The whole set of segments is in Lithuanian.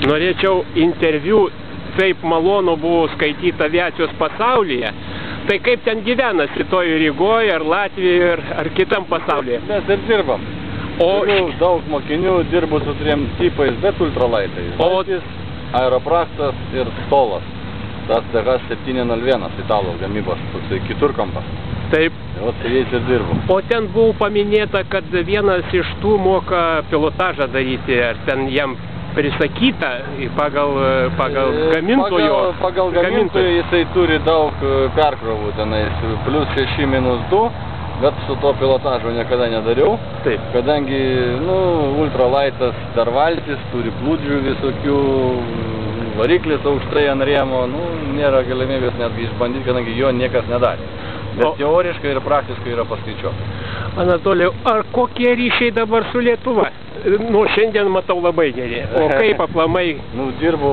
Norėčiau interviu, taip malonu buvo skaityti aviacijos pasaulyje. Tai kaip ten gyvenasi toj Rygoje, ar Latvijoje, ar kitam pasaulyje? Mes ir dirbam. Turiu daug mokinių, dirbu su 3 tipais, bet ultralaitais. Valtis, Aeropraktas ir Stolas. Tas TH701 italų gamybos, toksai kiturkampas. Taip. O su jais ir dirbu. O ten buvo paminėta, kad vienas iš tų moka pilotažą daryti, ar ten jam prisakyta pagal gamintojo. Pagal gamintojo jisai turi daug perkrovų tenais, plus 6-2, bet su to pilotažo niekada nedariau. Taip. Kadangi, ultralaitas dar valtis, turi plūdžių visokių, variklis aukštai ant rėmo, nėra galimybės netgi išbandyti, kadangi jo niekas nedarė. Bet teoriškai ir praktiškai yra paskaičiuota. Anatolijau, ar kokie ryšiai dabar su Lietuva? Šiandien matau labai geri. O kaip aplamai? Dirbu,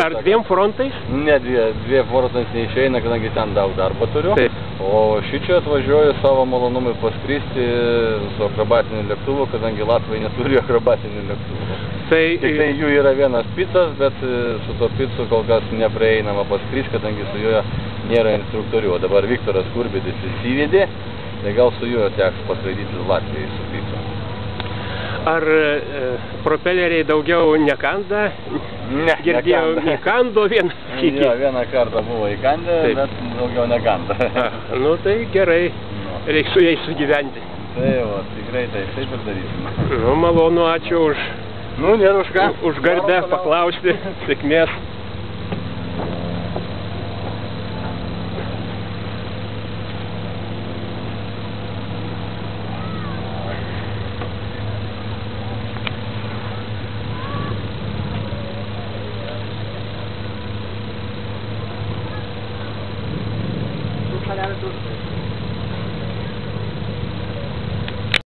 ar 2 frontais? Ne, 2 frontais neišeina, kadangi ten daug darbo turiu. Taip. O šičia atvažiuoju savo malonumui paskristi su akrobatiniu lėktuvu, kadangi Latvai neturi akrobatinių lėktuvų. Tik tai jų yra vienas picas, bet su to picu kol kas neprieinama paskristi, kadangi su juo nėra instruktorių. O dabar Viktoras Kurbidis įsivedė, tai gal su juo teks paskraidyti Latvijai su picu. Ar propeleriai daugiau nekanda? Ne, girdėjau, nekando vieną sykį. Jo, vieną kartą buvo įkandę, bet daugiau nekanda. Tai gerai, reikia su jais sugyventi. Tai tikrai taip ir darysim. Malonu, ačiū už nėra už ką. Už garbę paklausti, sėkmės. Tú